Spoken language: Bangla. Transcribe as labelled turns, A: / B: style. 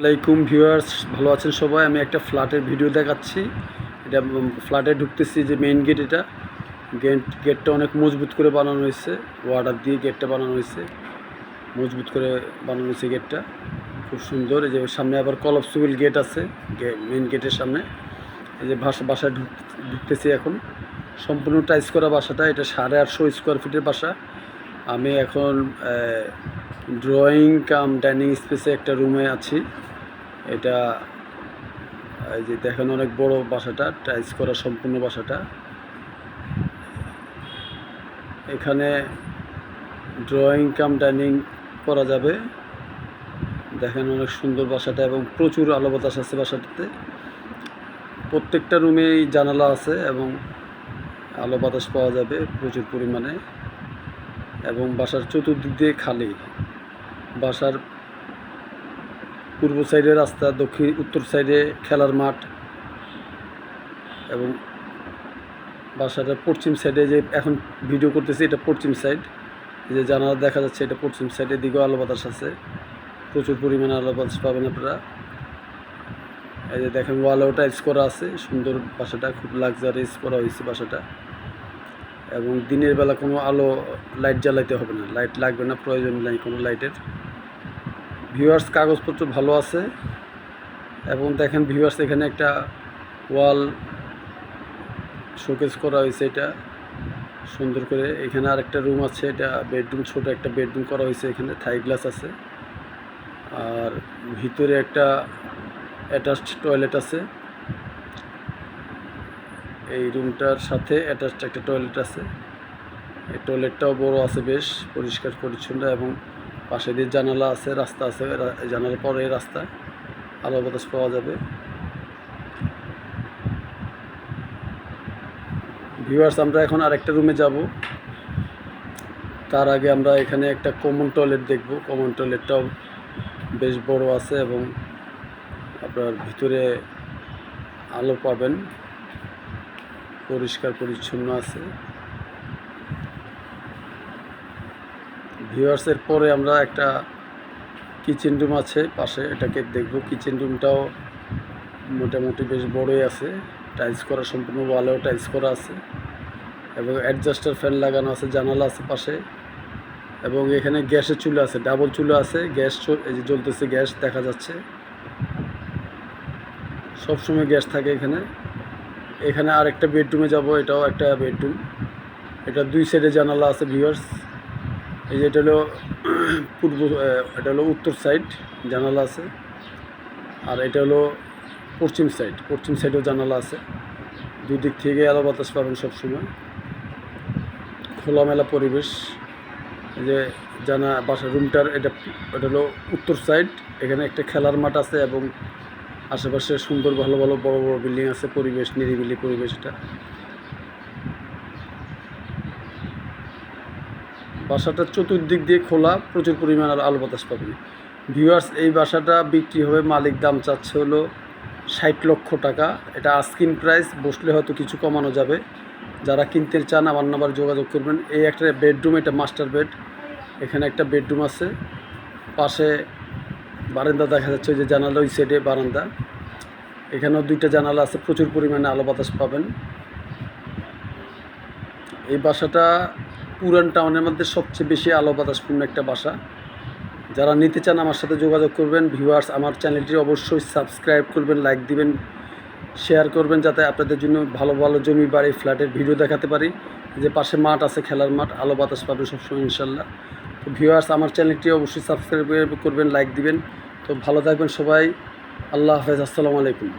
A: আলাইকুম ভিউয়ার্স, ভালো আছেন সবাই। আমি একটা ফ্ল্যাটের ভিডিও দেখাচ্ছি। এটা ফ্ল্যাটে ঢুকতেছি, যে মেইন গেট, এটা গেটটা অনেক মজবুত করে বানানো হয়েছে। ওয়াটার দিয়ে গেটটা বানানো হয়েছে, মজবুত করে বানানো হয়েছে গেটটা, খুব সুন্দর। এই যে সামনে আবার কলাপসিবল গেট আছে মেইন গেটের সামনে। এই যে বাসায় ঢুকতেছি এখন। সম্পূর্ণ টাইলস করা বাসাটা। এটা 850 স্কোয়ার ফিটের বাসা। আমি এখন ড্রয়িং কাম ডাইনিং স্পেসে একটা রুমে আছি। এটা এই যে দেখেন, অনেক বড় বাসাটা, টাইলস করা সম্পূর্ণ বাসাটা। এখানে ড্রয়িং কাম ডাইনিং করা যাবে। দেখেন অনেক সুন্দর বাসাটা, এবং প্রচুর আলো বাতাস আছে বাসাটাতে। প্রত্যেকটা রুমেই জানালা আছে এবং আলো বাতাস পাওয়া যাবে প্রচুর পরিমাণে। এবং বাসার চতুর্দিক দিয়ে খালি। বাসার পূর্ব সাইডে রাস্তা, উত্তর সাইডে খেলার মাঠ, এবং বাসাটার পশ্চিম সাইডে, যে এখন ভিডিও করতেছি, এটা পশ্চিম সাইড। এই যে জানালা দেখা যাচ্ছে, এটা পশ্চিম সাইডের দিকেও আলো বাতাস আছে, প্রচুর পরিমাণে আলো বাতাস পাবেন আপনারা। এই যে দেখেন, ওয়ালেও টাইলস করা আছে, সুন্দর বাসাটা, খুব লাক্সারিয়াস করা হয়েছে বাসাটা। এবং দিনের বেলা কোনো লাইট জ্বালাইতে হবে না, লাইট লাগবে না, প্রয়োজন নেই কোনো লাইটের। ভিউয়ার্স, কাগজপত্র ভালো আছে। এবং দেখেন ভিউয়ার্স, এখানে একটা ওয়াল শোকেস করা হয়েছে, এটা সুন্দর করে। এখানে আরেকটা রুম আছে, এটা বেডরুম, ছোট একটা বেডরুম করা হয়েছে। এখানে থাই গ্লাস আছে, আর ভিতরে একটা অ্যাটাচড টয়লেট আছে। এই রুমটার সাথে অ্যাটাচড একটা টয়লেট আছে। এই টয়লেটটাও বড় আছে, বেশ পরিষ্কার পরিচ্ছন্ন। এবং পাশে দিয়ে জানালা আছে, রাস্তা আছে, জানালার পরে রাস্তা, আলো বাতাস পাওয়া যাবে। ভিউয়ার্স, আমরা এখন আরেকটা রুমে যাব। তার আগে আমরা এখানে একটা কমন টয়লেট দেখব। কমন টয়লেটটাও বেশ বড় আছে, এবং আপনার ভিতরে আলো পাবেন, পরিষ্কার পরিচ্ছন্ন আছে। ভিউয়ার্সের পরে আমরা একটা কিচেন রুম আছে পাশে, এটাকে দেখব। কিচেন রুমটাও মোটামুটি বেশ বড়ই আছে, টাইলস করা, সম্পূর্ণ ওয়ালেও টাইলস করা আছে, এবং অ্যাডজাস্টার ফ্যান লাগানো আছে, জানালা আছে পাশে। এবং এখানে গ্যাসের চুলা আছে, ডাবল চুলা আছে, গ্যাস এই যে জ্বলতেছে, গ্যাস দেখা যাচ্ছে, সবসময় গ্যাস থাকে এখানে। এখানে আরেকটা বেডরুমে যাব, এটাও একটা বেডরুম। এটা দুই সাইডে জানালা আছে ভিউয়ার্স। এই যে এটা হলো এটা হলো উত্তর সাইড, জানালা আছে। আর এটা হলো পশ্চিম সাইড, পশ্চিম সাইডেও জানালা আছে। দুই দিক থেকে আলো বাতাস পাবেন সবসময়, খোলামেলা পরিবেশ। এই যে বাসার রুমটার এটা হলো উত্তর সাইড। এখানে একটা খেলার মাঠ আছে, এবং আশেপাশে সুন্দর ভালো ভালো বড় বড় বিল্ডিং আছে, পরিবেশ নিরিবিলি পরিবেশ। এটা বাসাটার চতুর্দিক দিয়ে খোলা, প্রচুর পরিমাণে আলো বাতাস পাবেন। ভিউয়ার্স, এই বাসাটা বিক্রি হবে, মালিক দাম চাচ্ছে হলো 60 লক্ষ টাকা। এটা আস্কিং প্রাইস, বসলে হয়তো কিছু কমানো যাবে। যারা কিনতে চান আমার নাম্বার যোগাযোগ করবেন। এই একটা বেডরুম, এটা মাস্টার বেড। এখানে একটা বেডরুম আছে, পাশে বারান্দা দেখা যাচ্ছে, যে জানালা ওই সাইডে বারান্দা। এখানেও দুইটা জানালা আছে, প্রচুর পরিমাণে আলো বাতাস পাবেন। এই বাসাটা পুরান টাউনের মধ্যে সবচেয়ে বেশি আলো বাতাসপূর্ণ একটা বাসা। যারা নিতে চান আমার সাথে যোগাযোগ করবেন। ভিউয়ার্স, আমার চ্যানেলটি অবশ্যই সাবস্ক্রাইব করবেন, লাইক দিবেন, শেয়ার করবেন, যাতে আপনাদের জন্য ভালো ভালো জমি বাড়ি ফ্ল্যাটের ভিডিও দেখাতে পারি। যে পাশে মাঠ আছে, খেলার মাঠ, আলো বাতাস পাবেন সবসময় ইনশাল্লাহ। তো ভিউয়ার্স, আমার চ্যানেলটি অবশ্যই সাবস্ক্রাইব করবেন, লাইক দিবেন। তো ভালো থাকবেন সবাই। আল্লাহ হাফেজ, আসসালামু আলাইকুম।